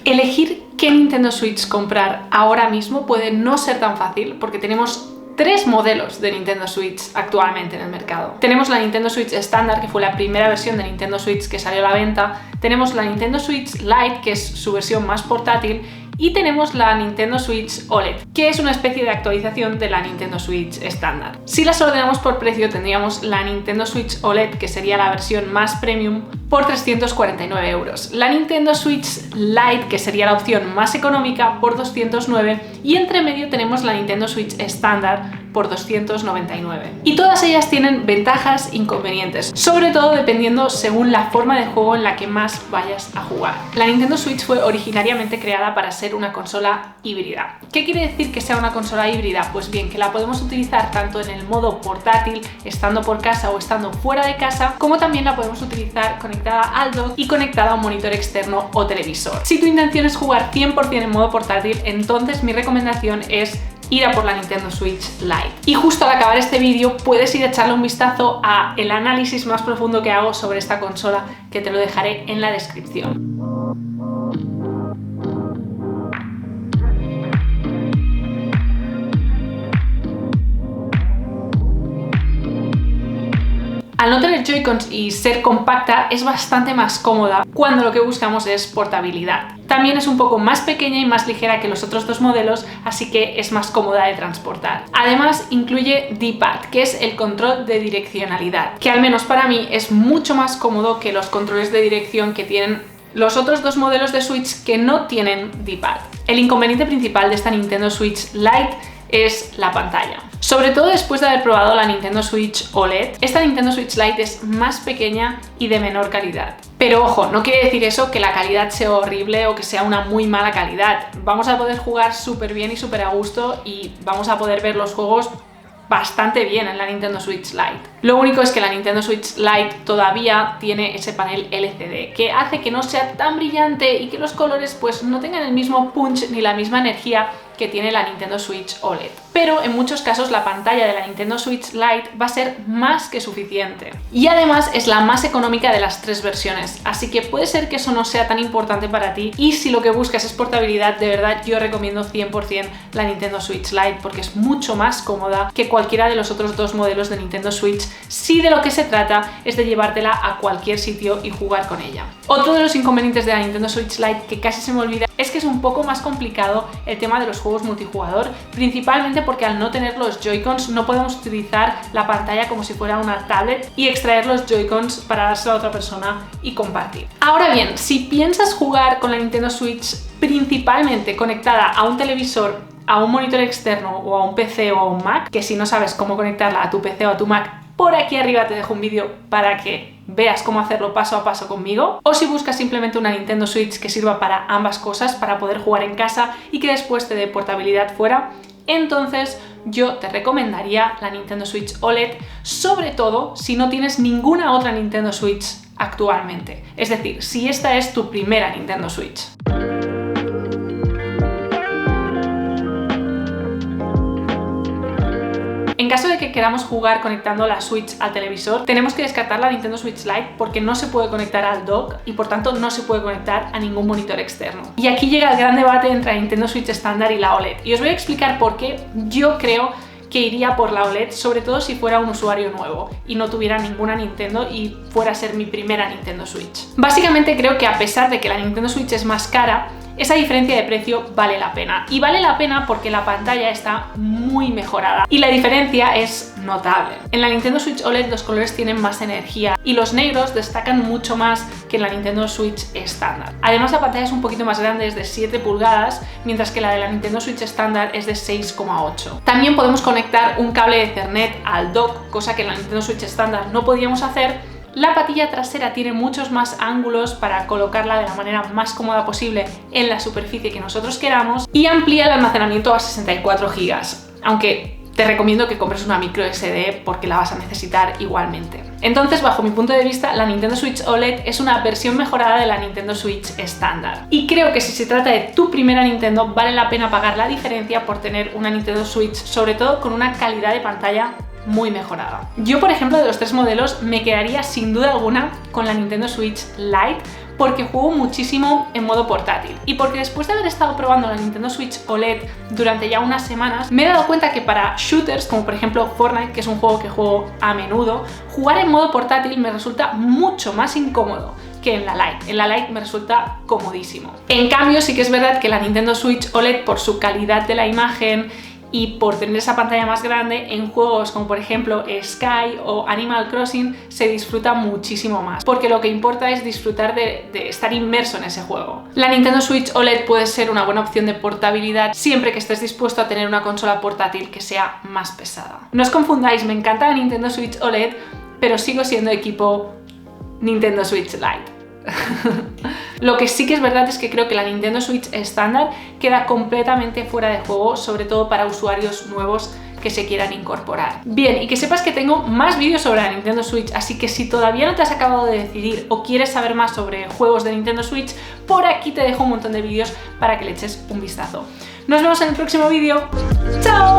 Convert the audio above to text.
Elegir qué Nintendo Switch comprar ahora mismo puede no ser tan fácil porque tenemos tres modelos de Nintendo Switch actualmente en el mercado. Tenemos la Nintendo Switch estándar, que fue la primera versión de Nintendo Switch que salió a la venta. Tenemos la Nintendo Switch Lite, que es su versión más portátil. Y tenemos la Nintendo Switch OLED, que es una especie de actualización de la Nintendo Switch estándar. Si las ordenamos por precio, tendríamos la Nintendo Switch OLED, que sería la versión más premium, por 349 euros. La Nintendo Switch Lite, que sería la opción más económica, por 209. Y entre medio tenemos la Nintendo Switch estándar, por 299. Y todas ellas tienen ventajas e inconvenientes, sobre todo dependiendo según la forma de juego en la que más vayas a jugar. La Nintendo Switch fue originariamente creada para ser una consola híbrida. ¿Qué quiere decir que sea una consola híbrida? Pues bien, que la podemos utilizar tanto en el modo portátil, estando por casa o estando fuera de casa, como también la podemos utilizar conectada al dock y conectada a un monitor externo o televisor. Si tu intención es jugar 100% en modo portátil, entonces mi recomendación es ir a por la Nintendo Switch Lite. Y justo al acabar este vídeo puedes ir a echarle un vistazo a el análisis más profundo que hago sobre esta consola, que te lo dejaré en la descripción. Al no tener Joy-Cons y ser compacta, es bastante más cómoda cuando lo que buscamos es portabilidad. También es un poco más pequeña y más ligera que los otros dos modelos, así que es más cómoda de transportar. Además, incluye D-Pad, que es el control de direccionalidad, que al menos para mí es mucho más cómodo que los controles de dirección que tienen los otros dos modelos de Switch que no tienen D-Pad. El inconveniente principal de esta Nintendo Switch Lite es la pantalla. Sobre todo después de haber probado la Nintendo Switch OLED, esta Nintendo Switch Lite es más pequeña y de menor calidad. Pero ojo, no quiere decir eso que la calidad sea horrible o que sea una muy mala calidad. Vamos a poder jugar súper bien y súper a gusto y vamos a poder ver los juegos bastante bien en la Nintendo Switch Lite. Lo único es que la Nintendo Switch Lite todavía tiene ese panel LCD que hace que no sea tan brillante y que los colores pues no tengan el mismo punch ni la misma energía que tiene la Nintendo Switch OLED. Pero en muchos casos la pantalla de la Nintendo Switch Lite va a ser más que suficiente. Y además es la más económica de las tres versiones, así que puede ser que eso no sea tan importante para ti, y si lo que buscas es portabilidad, de verdad yo recomiendo 100% la Nintendo Switch Lite porque es mucho más cómoda que cualquiera de los otros dos modelos de Nintendo Switch, si de lo que se trata es de llevártela a cualquier sitio y jugar con ella. Otro de los inconvenientes de la Nintendo Switch Lite que casi se me olvida es que es un poco más complicado el tema de los juegos multijugador, principalmente porque al no tener los Joy-Cons no podemos utilizar la pantalla como si fuera una tablet y extraer los Joy-Cons para dárselo a otra persona y compartir. Ahora bien, si piensas jugar con la Nintendo Switch principalmente conectada a un televisor, a un monitor externo o a un PC o a un Mac, que si no sabes cómo conectarla a tu PC o a tu Mac, por aquí arriba te dejo un vídeo para que veas cómo hacerlo paso a paso conmigo. O si buscas simplemente una Nintendo Switch que sirva para ambas cosas, para poder jugar en casa y que después te dé portabilidad fuera, entonces yo te recomendaría la Nintendo Switch OLED, sobre todo si no tienes ninguna otra Nintendo Switch actualmente. Es decir, si esta es tu primera Nintendo Switch. En caso de que queramos jugar conectando la Switch al televisor, tenemos que descartar la Nintendo Switch Lite porque no se puede conectar al dock y por tanto no se puede conectar a ningún monitor externo. Y aquí llega el gran debate entre la Nintendo Switch estándar y la OLED. Y os voy a explicar por qué yo creo que iría por la OLED, sobre todo si fuera un usuario nuevo y no tuviera ninguna Nintendo y fuera a ser mi primera Nintendo Switch. Básicamente creo que a pesar de que la Nintendo Switch es más cara, esa diferencia de precio vale la pena. Y vale la pena porque la pantalla está muy mejorada y la diferencia es notable. En la Nintendo Switch OLED los colores tienen más energía y los negros destacan mucho más que en la Nintendo Switch estándar. Además la pantalla es un poquito más grande, es de 7 pulgadas, mientras que la de la Nintendo Switch estándar es de 6,8. También podemos conectar un cable de Ethernet al dock, cosa que en la Nintendo Switch estándar no podíamos hacer. La patilla trasera tiene muchos más ángulos para colocarla de la manera más cómoda posible en la superficie que nosotros queramos y amplía el almacenamiento a 64 GB, aunque te recomiendo que compres una micro SD porque la vas a necesitar igualmente. Entonces, bajo mi punto de vista, la Nintendo Switch OLED es una versión mejorada de la Nintendo Switch estándar. Y creo que si se trata de tu primera Nintendo, vale la pena pagar la diferencia por tener una Nintendo Switch, sobre todo con una calidad de pantalla muy mejorada. Yo, por ejemplo, de los tres modelos me quedaría sin duda alguna con la Nintendo Switch Lite porque juego muchísimo en modo portátil y porque después de haber estado probando la Nintendo Switch OLED durante ya unas semanas, me he dado cuenta que para shooters, como por ejemplo Fortnite, que es un juego que juego a menudo, jugar en modo portátil me resulta mucho más incómodo que en la Lite. En la Lite me resulta comodísimo. En cambio, sí que es verdad que la Nintendo Switch OLED, por su calidad de la imagen y por tener esa pantalla más grande, en juegos como por ejemplo Sky o Animal Crossing se disfruta muchísimo más, porque lo que importa es disfrutar de estar inmerso en ese juego. La Nintendo Switch OLED puede ser una buena opción de portabilidad siempre que estés dispuesto a tener una consola portátil que sea más pesada. No os confundáis, me encanta la Nintendo Switch OLED, pero sigo siendo equipo Nintendo Switch Lite. Lo que sí que es verdad es que creo que la Nintendo Switch estándar queda completamente fuera de juego, sobre todo para usuarios nuevos que se quieran incorporar. Bien, y que sepas que tengo más vídeos sobre la Nintendo Switch, así que si todavía no te has acabado de decidir o quieres saber más sobre juegos de Nintendo Switch, por aquí te dejo un montón de vídeos para que le eches un vistazo. Nos vemos en el próximo vídeo. ¡Chao!